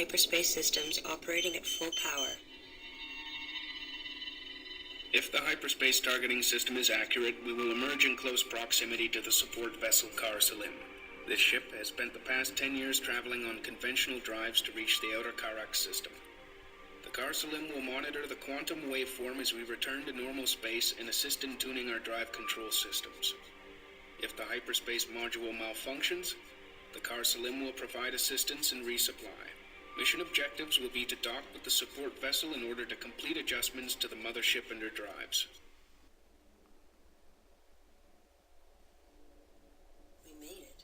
hyperspace systems operating at full power. If the hyperspace targeting system is accurate, we will emerge in close proximity to the support vessel Karak. This ship has spent the past 10 years traveling on conventional drives to reach the outer Karak system. The Karak will monitor the quantum waveform as we return to normal space and assist in tuning our drive control systems. If the hyperspace module malfunctions, the Karak will provide assistance and resupply. Mission objectives will be to dock with the support vessel in order to complete adjustments to the mothership and her drives. We made it.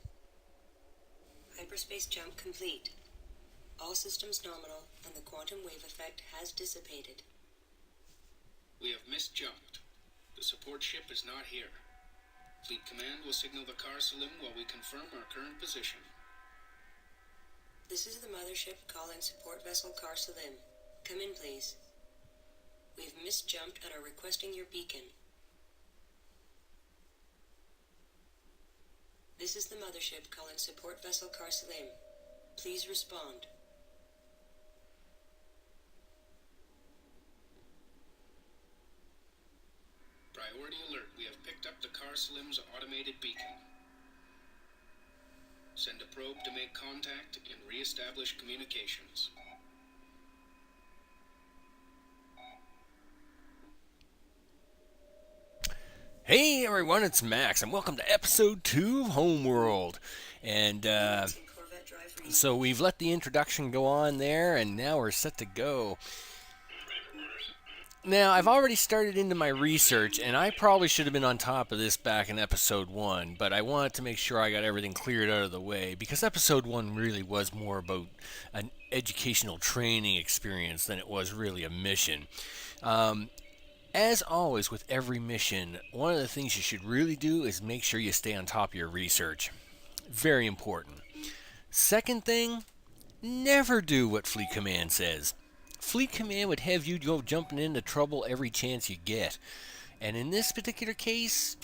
Hyperspace jump complete. All systems nominal, and the quantum wave effect has dissipated. We have misjumped. The support ship is not here. Fleet Command will signal the Karak while we confirm our current position. This is the mothership calling support vessel Karak. Come in, please. We've misjumped and are requesting your beacon. This is the mothership calling support vessel Karak. Please respond. Priority alert. We have picked up the Karak's automated beacon. Send a probe to make contact and re-establish communications. Hey everyone, it's Max, and welcome to episode 2 of Homeworld. And so we've let the introduction go on there, and now we're set to go. Now, I've already started into my research, and I probably should have been on top of this back in episode 1, but I wanted to make sure I got everything cleared out of the way, because episode 1 really was more about an educational training experience than it was really a mission. As always with every mission, one of the things you should really do is make sure you stay on top of your research. Very important. Second thing, never do what Fleet Command says. Fleet Command would have you go jumping into trouble every chance you get. And in this particular case,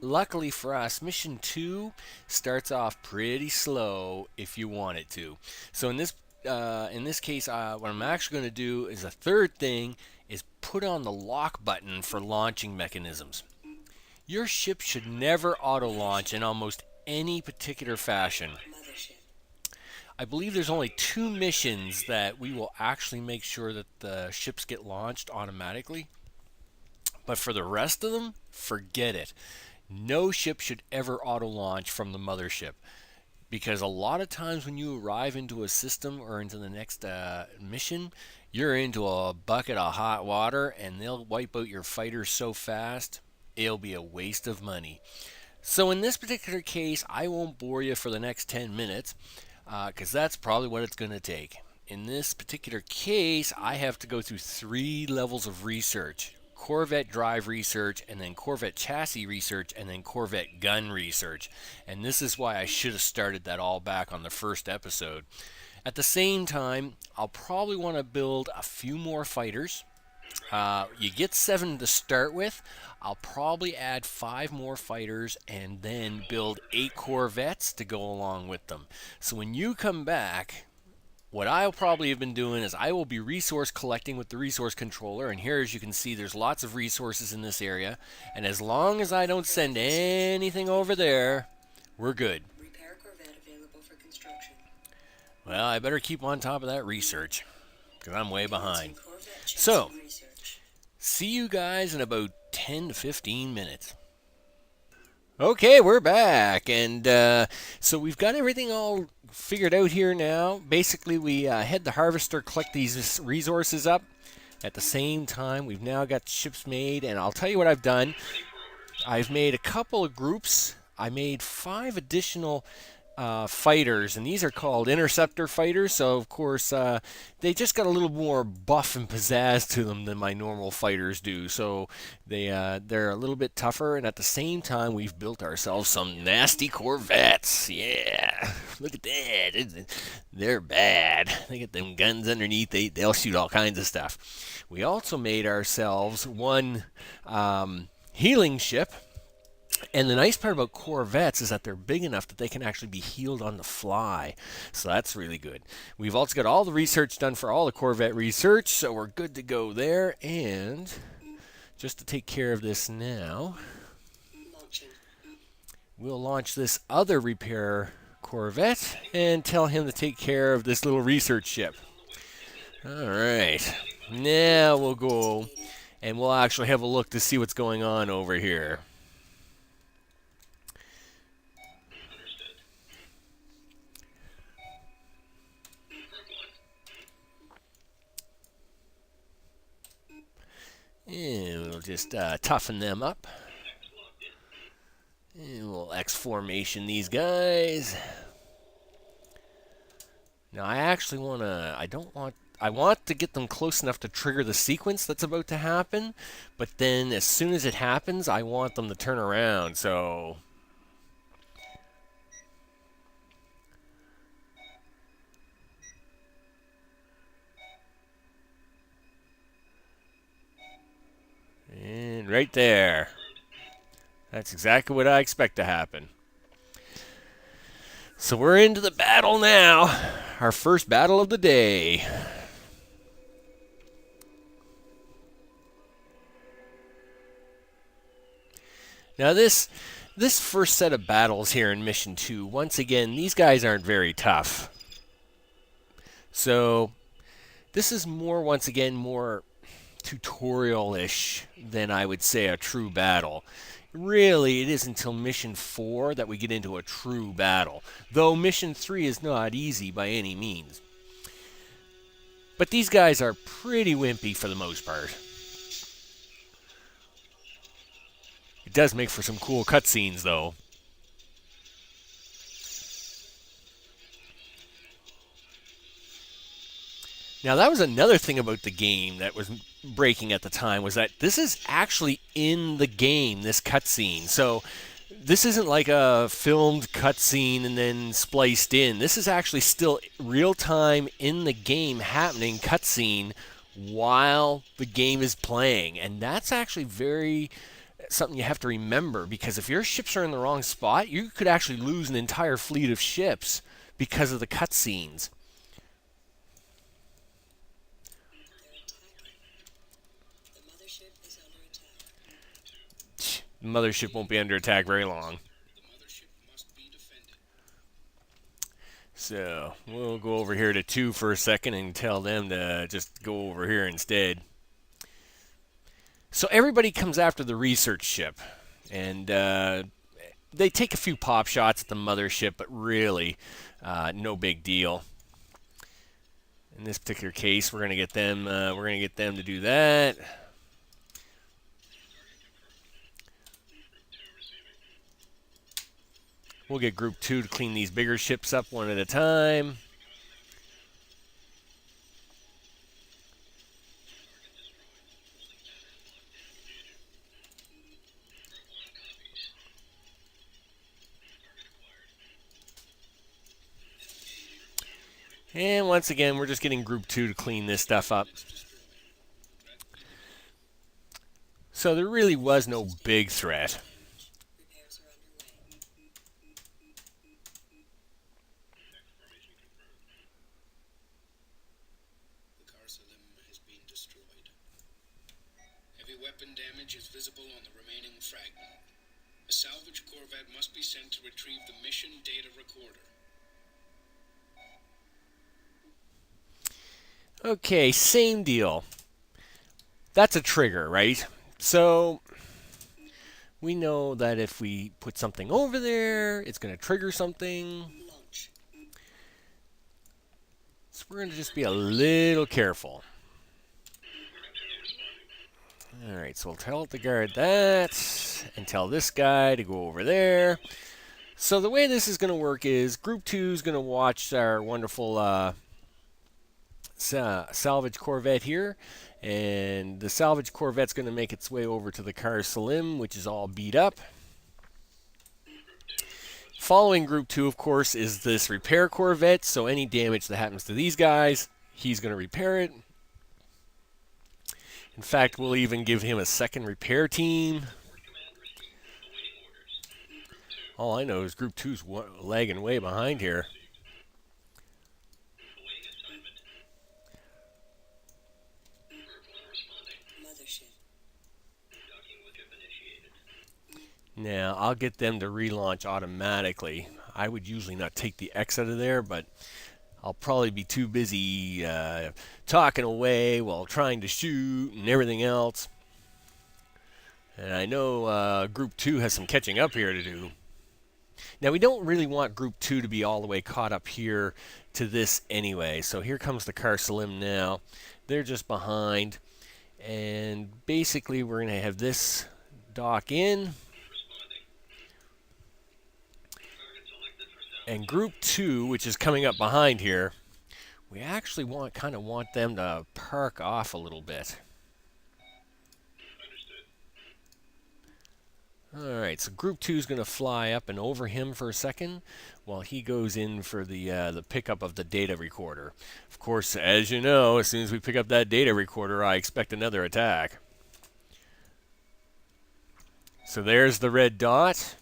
luckily for us, Mission 2 starts off pretty slow if you want it to. So in this case, what I'm actually going to do is a third thing is put on the lock button for launching mechanisms. Your ship should never auto-launch in almost any particular fashion. I believe there's only 2 missions that we will actually make sure that the ships get launched automatically. But for the rest of them, forget it. No ship should ever auto-launch from the mothership. Because a lot of times when you arrive into a system or into the next mission, you're into a bucket of hot water and they'll wipe out your fighters so fast, it'll be a waste of money. So in this particular case, I won't bore you for the next 10 minutes. Because that's probably what it's going to take. In this particular case, I have to go through 3 levels of research. Corvette drive research, and then Corvette chassis research, and then Corvette gun research. And this is why I should have started that all back on the first episode. At the same time, I'll probably want to build a few more fighters. You get 7 to start with. I'll probably add 5 more fighters and then build 8 Corvettes to go along with them. So when you come back, what I'll probably have been doing is I will be resource collecting with the resource controller. And here, as you can see, there's lots of resources in this area. And as long as I don't send anything over there, we're good. Repair Corvette available for construction. Well, I better keep on top of that research because I'm way behind. So, see you guys in about 10 to 15 minutes. Okay, we're back, and so we've got everything all figured out here now. Basically, we had the harvester collect these resources up. At the same time, we've now got ships made, and I'll tell you what I've done. I've made a couple of groups. I made 5 additional fighters, and these are called interceptor fighters. So of course they just got a little more buff and pizzazz to them than my normal fighters do. So they're a little bit tougher, and at the same time we've built ourselves some nasty Corvettes. Yeah, look at that. They're bad. They get them guns underneath. They'll shoot all kinds of stuff. We also made ourselves one healing ship. And the nice part about Corvettes is that they're big enough that they can actually be healed on the fly. So that's really good. We've also got all the research done for all the Corvette research, so we're good to go there. And just to take care of this now, we'll launch this other repair Corvette and tell him to take care of this little research ship. All right. Now we'll go and we'll actually have a look to see what's going on over here. And we'll just toughen them up. And we'll X formation these guys. Now I actually I want to get them close enough to trigger the sequence that's about to happen, but then as soon as it happens, I want them to turn around, so... And right there. That's exactly what I expect to happen. So we're into the battle now. Our first battle of the day. Now this first set of battles here in Mission 2, once again, these guys aren't very tough. So this is once again, more tutorial-ish than I would say a true battle. Really, it isn't until Mission 4 that we get into a true battle. Though Mission 3 is not easy by any means. But these guys are pretty wimpy for the most part. It does make for some cool cutscenes, though. Now, that was another thing about the game that was breaking at the time, was that this is actually in the game, this cutscene. So this isn't like a filmed cutscene and then spliced in. This is actually still real-time in the game happening cutscene while the game is playing. And that's actually something you have to remember, because if your ships are in the wrong spot, you could actually lose an entire fleet of ships because of the cutscenes. The mothership won't be under attack very long. So we'll go over here to 2 for a second and tell them to just go over here instead. So everybody comes after the research ship, and they take a few pop shots at the mothership, but really no big deal. In this particular case, we're gonna get them to do that. We'll get Group 2 to clean these bigger ships up one at a time. And once again, we're just getting Group 2 to clean this stuff up. So there really was no big threat. Weapon damage is visible on the remaining fragment. A salvage corvette must be sent to retrieve the mission data recorder. Okay, same deal. That's a trigger, right? So we know that if we put something over there, it's going to trigger something. So we're going to just be a little careful. Alright, so we'll tell it to guard that, and tell this guy to go over there. So the way this is going to work is Group 2 is going to watch our wonderful salvage corvette here, and the salvage corvette's going to make its way over to the Car Salim, which is all beat up. Following Group 2, of course, is this repair corvette, so any damage that happens to these guys, he's going to repair it. In fact, we'll even give him a second repair team. All I know is Group Two's lagging way behind here. Mothership. Now, I'll get them to relaunch automatically. I would usually not take the X out of there, but I'll probably be too busy talking away while trying to shoot and everything else. And I know Group 2 has some catching up here to do. Now, we don't really want Group 2 to be all the way caught up here to this anyway. So here comes the Car Salim now. They're just behind. And basically, we're going to have this dock in. And Group 2, which is coming up behind here, we actually kind of want them to park off a little bit. Alright, so Group 2 is going to fly up and over him for a second while he goes in for the pickup of the data recorder. Of course, as you know, as soon as we pick up that data recorder, I expect another attack. So there's the red dot.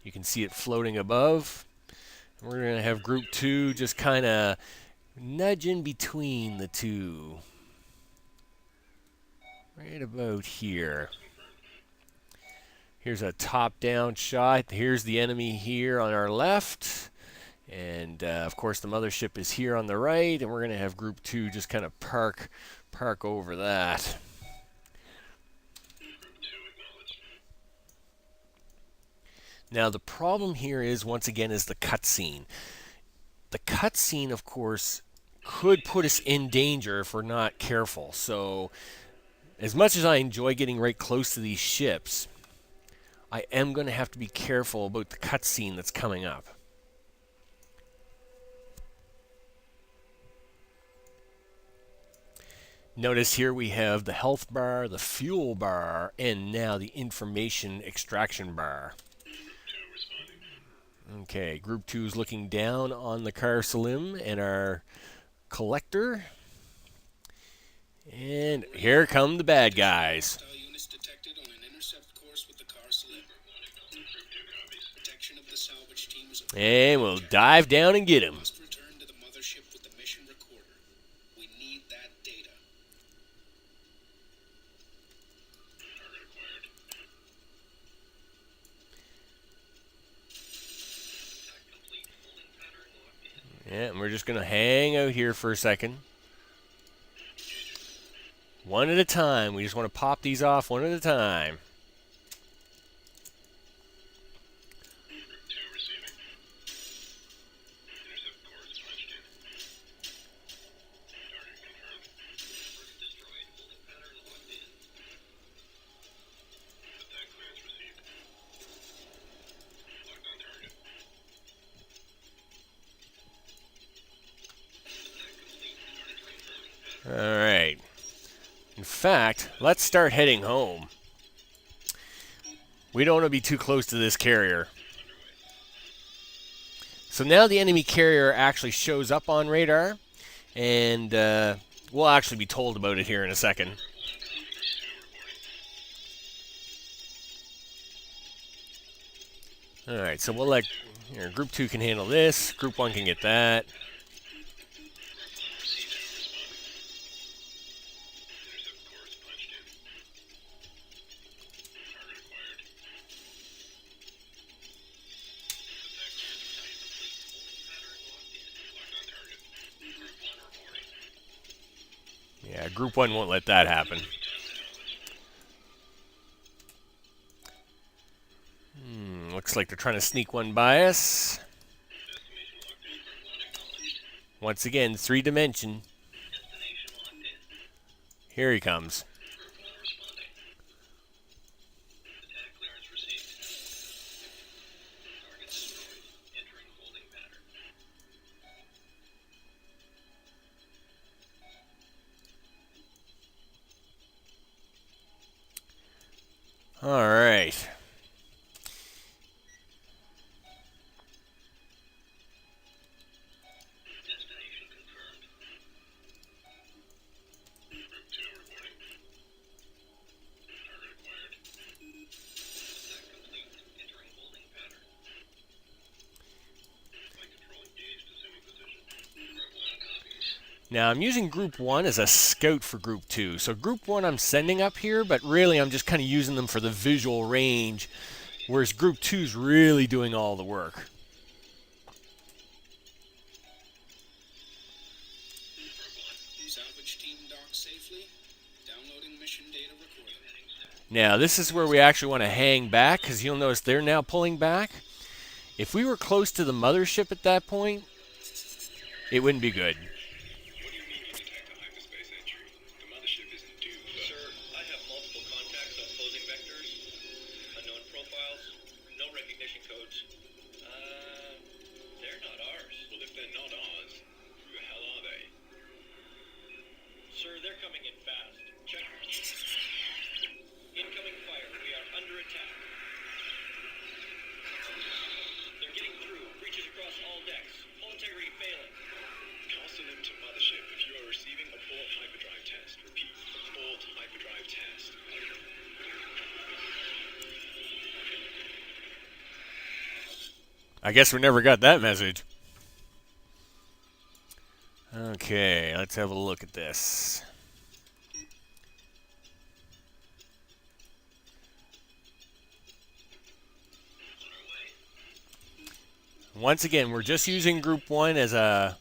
You can see it floating above. We're going to have Group 2 just kind of nudging between the two. Right about here. Here's a top-down shot. Here's the enemy here on our left. And, of course, the mothership is here on the right. And we're going to have Group 2 just kind of park over that. Now, the problem here is, once again, is the cutscene. The cutscene, of course, could put us in danger if we're not careful. So, as much as I enjoy getting right close to these ships, I am going to have to be careful about the cutscene that's coming up. Notice here we have the health bar, the fuel bar, and now the information extraction bar. Okay, Group 2 is looking down on the Car Salim and our collector. And here come the bad guys. Units detected on an intercept course with the Car Salim. Protection of the salvage teams. And we'll dive down and get him. Must return to the mothership with the mission recorder. We need that data. Yeah, and we're just going to hang out here for a second. One at a time. We just want to pop these off one at a time. All right. In fact, let's start heading home. We don't want to be too close to this carrier. So now the enemy carrier actually shows up on radar, and we'll actually be told about it here in a second. All right, so we'll let Group 2 can handle this. Group 1 can get that. Yeah, Group 1 won't let that happen. Looks like they're trying to sneak one by us. Once again, 3-dimension. Here he comes. All right. Now I'm using Group 1 as a scout for Group 2. So Group 1 I'm sending up here, but really I'm just kind of using them for the visual range, whereas Group 2 is really doing all the work. Salvage team docks safely. Downloading mission data recording. Now this is where we actually want to hang back, because you'll notice they're now pulling back. If we were close to the mothership at that point, it wouldn't be good. I guess we never got that message. Okay, let's have a look at this. Once again, we're just using Group 1 as a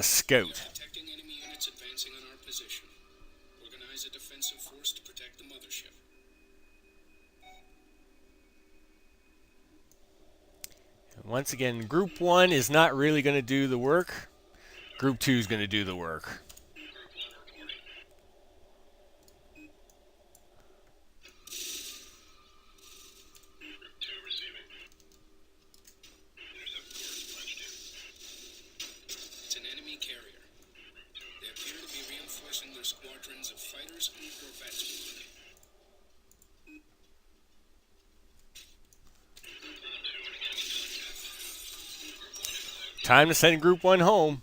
scout. Detecting enemy units advancing on our position. Organize a defensive force to protect the mothership. Once again, Group 1 is not really going to do the work. Group 2 is going to do the work. It's an enemy carrier. They appear to be reinforcing their squadrons of fighters and corvettes. Time to send Group 1 home.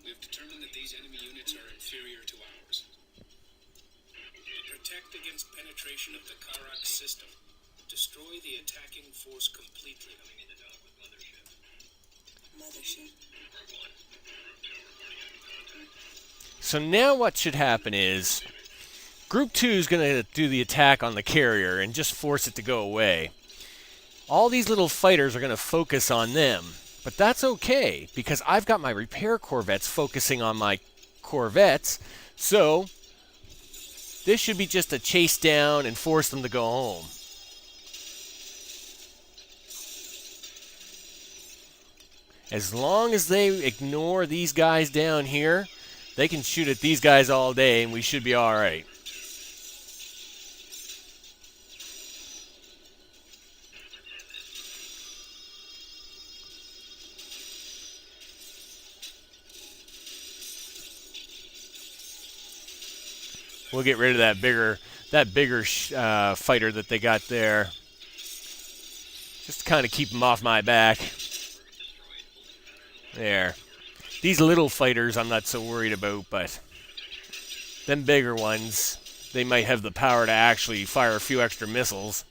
We've determined that these enemy units are inferior to ours. Protect against penetration of the Karak system. Destroy the attacking force completely. Mothership. So now what should happen is Group 2 is going to do the attack on the carrier and just force it to go away. All these little fighters are going to focus on them, but that's okay because I've got my repair corvettes focusing on my corvettes, so this should be just a chase down and force them to go home. As long as they ignore these guys down here, they can shoot at these guys all day and we should be all right. We'll get rid of that bigger fighter that they got there. Just to kind of keep them off my back. There. These little fighters I'm not so worried about, but them bigger ones, they might have the power to actually fire a few extra missiles.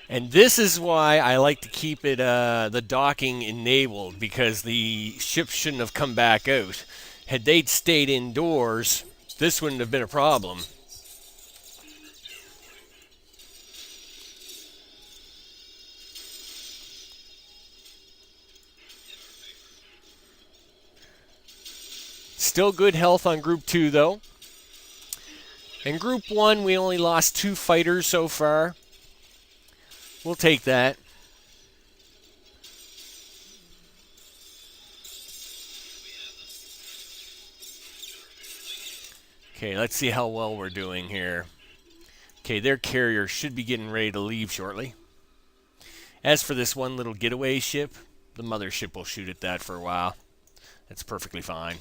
And this is why I like to keep it the docking enabled, because the ship shouldn't have come back out. Had they stayed indoors, this wouldn't have been a problem. Still good health on Group 2, though. In Group 1, we only lost 2 fighters so far. We'll take that. Okay, let's see how well we're doing here. Okay, their carrier should be getting ready to leave shortly. As for this one little getaway ship, the mothership will shoot at that for a while. That's perfectly fine.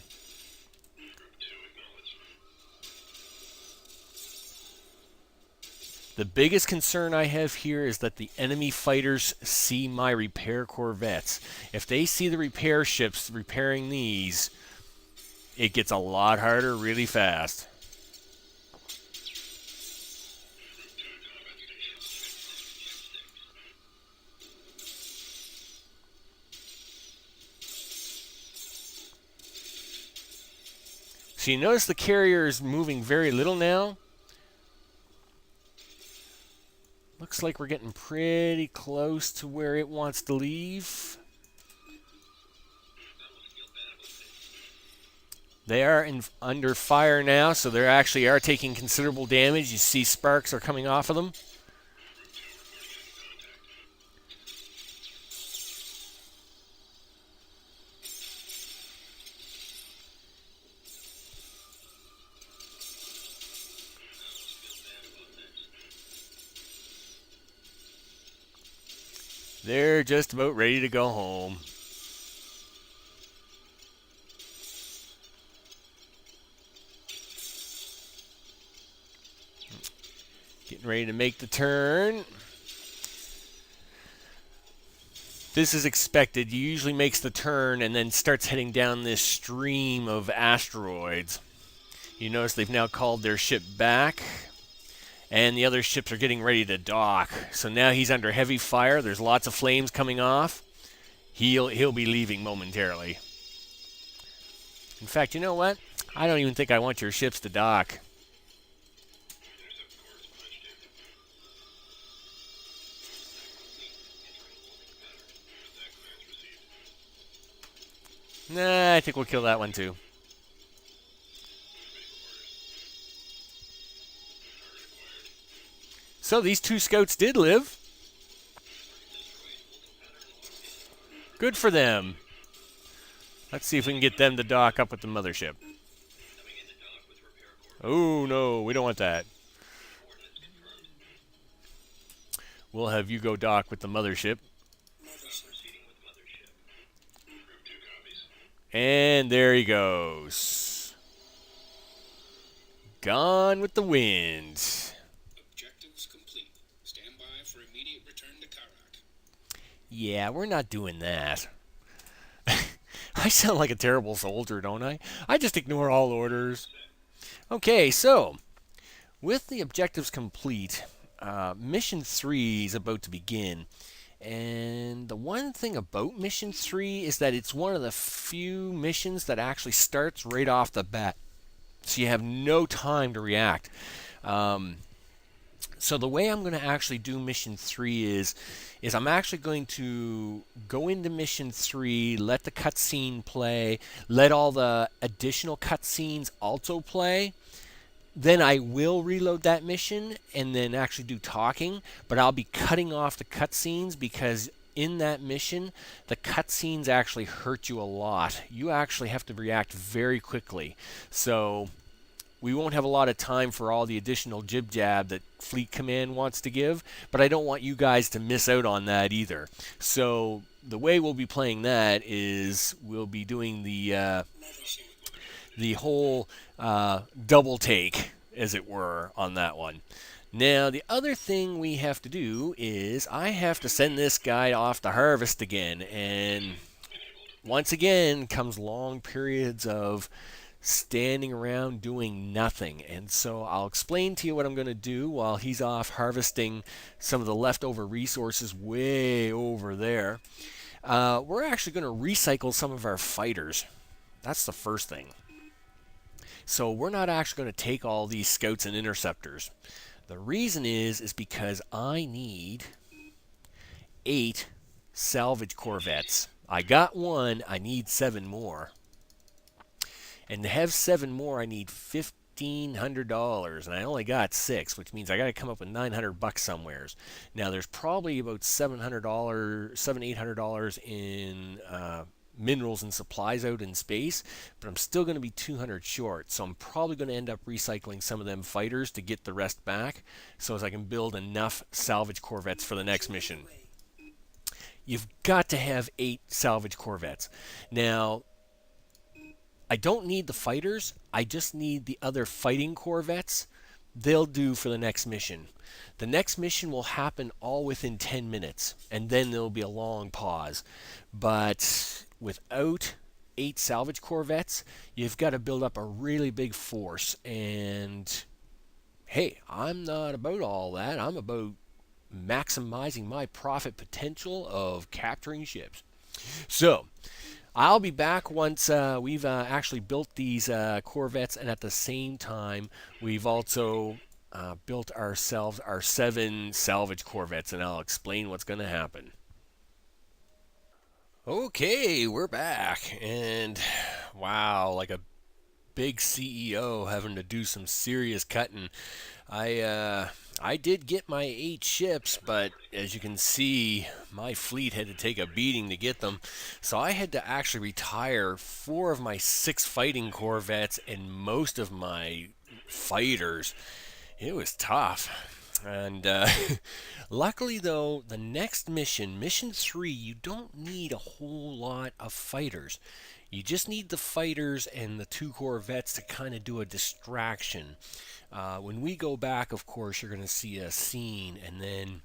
The biggest concern I have here is that the enemy fighters see my repair corvettes. If they see the repair ships repairing these, it gets a lot harder really fast. So you notice the carrier is moving very little now. Looks like we're getting pretty close to where it wants to leave. They are under fire now, so they actually are taking considerable damage. You see sparks are coming off of them. They're just about ready to go home. Getting ready to make the turn. This is expected. He usually makes the turn and then starts heading down this stream of asteroids. You notice they've now called their ship back. And the other ships are getting ready to dock. So now he's under heavy fire. There's lots of flames coming off. He'll be leaving momentarily. In fact, you know what? I don't even think I want your ships to dock. Nah, I think we'll kill that one too. So these 2 scouts did live. Good for them. Let's see if we can get them to dock up with the mothership. Oh, no, we don't want that. We'll have you go dock with the mothership. And there he goes. Gone with the wind. Objectives complete. Stand by for immediate return to Karak. Yeah, we're not doing that. I sound like a terrible soldier, don't I? I just ignore all orders. Okay, so with the objectives complete, Mission 3 is about to begin. And the one thing about Mission 3 is that it's one of the few missions that actually starts right off the bat. So you have no time to react. So the way I'm going to actually do Mission 3 is I'm actually going to go into Mission 3, let the cutscene play, let all the additional cutscenes also play. Then I will reload that mission and then actually do talking, but I'll be cutting off the cutscenes because in that mission, the cutscenes actually hurt you a lot. You actually have to react very quickly. So we won't have a lot of time for all the additional jib-jab that Fleet Command wants to give, but I don't want you guys to miss out on that either. So the way we'll be playing that is we'll be doing the whole double take, as it were, on that one. Now, the other thing we have to do is I have to send this guy off to harvest again. And once again comes long periods of standing around doing nothing. And so I'll explain to you what I'm going to do while he's off harvesting some of the leftover resources way over there. We're actually going to recycle some of our fighters. That's the first thing. So we're not actually going to take all these scouts and interceptors. The reason is because I need 8 salvage corvettes. I got 1, I need 7 more. And to have 7 more, I need $1,500, and I only got 6, which means I got to come up with $900 somewheres. Now there's probably about $700, $800 in minerals and supplies out in space, but I'm still going to be 200 short. So I'm probably going to end up recycling some of them fighters to get the rest back, so as I can build enough salvage corvettes for the next mission. You've got to have 8 salvage corvettes. Now, I don't need the fighters, I just need the other fighting corvettes. They'll do for the next mission. The next mission will happen all within 10 minutes, and then there'll be a long pause. But without 8 salvage corvettes, you've got to build up a really big force. And hey, I'm not about all that. I'm about maximizing my profit potential of capturing ships. So, I'll be back once we've actually built these corvettes, and at the same time, we've also built ourselves our 7 salvage corvettes, and I'll explain what's going to happen. Okay, we're back, and wow, like a big CEO having to do some serious cutting. I did get my 8 ships, but as you can see, my fleet had to take a beating to get them. So I had to actually retire 4 of my 6 fighting corvettes and most of my fighters. It was tough. And luckily, though, the next mission, Mission 3, you don't need a whole lot of fighters. You just need the fighters and the 2 corvettes to kind of do a distraction. When we go back, of course, you're going to see a scene, and then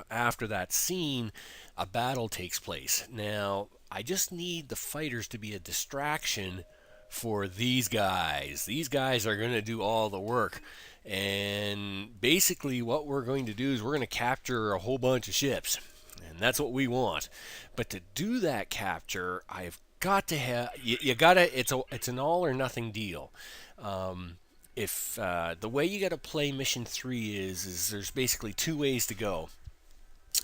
after that scene, a battle takes place. Now, I just need the fighters to be a distraction for these guys. These guys are going to do all the work. And basically what we're going to do is we're going to capture a whole bunch of ships. And that's what we want. But to do that capture, I've got to have you got to it's an all or nothing deal. If the way you got to play mission 3 is there's basically 2 ways to go.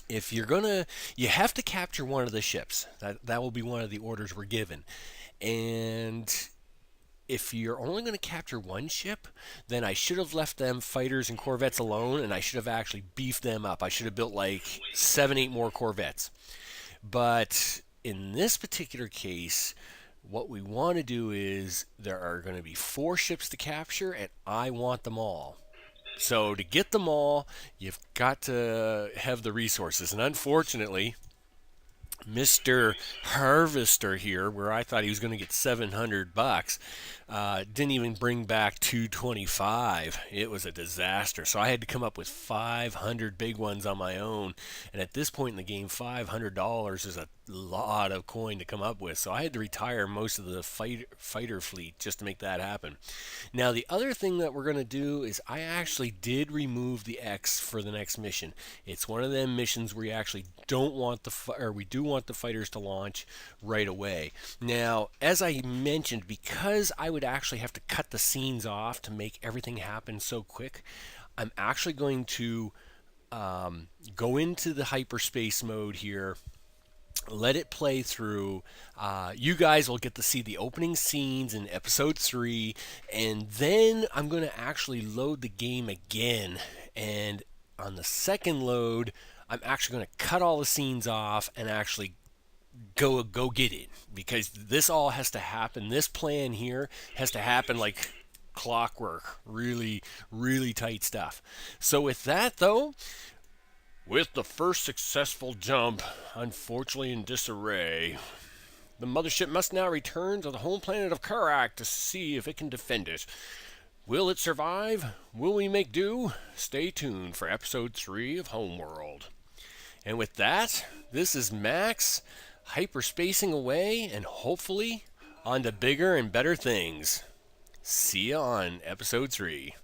If you're gonna, you have to capture one of the ships. That will be one of the orders we're given. And if you're only going to capture one ship, then I should have left them fighters and corvettes alone, and I should have actually beefed them up. I should have built like 7, 8 more corvettes. But in this particular case, what we want to do is there are going to be 4 ships to capture, and I want them all. So to get them all, you've got to have the resources. And unfortunately, Mr. Harvester here, where I thought he was going to get $700, didn't even bring back 225. It was a disaster. So I had to come up with 500 big ones on my own. And at this point in the game, $500 is a lot of coin to come up with. So I had to retire most of the fighter fleet just to make that happen. Now the other thing that we're going to do is I actually did remove the X for the next mission. It's one of them missions where you actually don't want we do want the fighters to launch right away. Now, as I mentioned, because I would actually have to cut the scenes off to make everything happen so quick, I'm actually going to go into the hyperspace mode here, let it play through. You guys will get to see the opening scenes in episode 3, and then I'm going to actually load the game again. And on the second load, I'm actually going to cut all the scenes off and actually go get it, because this all has to happen. This plan here has to happen like clockwork. Really, really tight stuff. So with that, though, with the first successful jump unfortunately in disarray, the mothership must now return to the home planet of Karak to see if it can defend it. Will it survive? Will we make do? Stay tuned for episode 3 of Homeworld. And with that, this is Max, hyperspacing away and hopefully on to bigger and better things. See you on episode 3.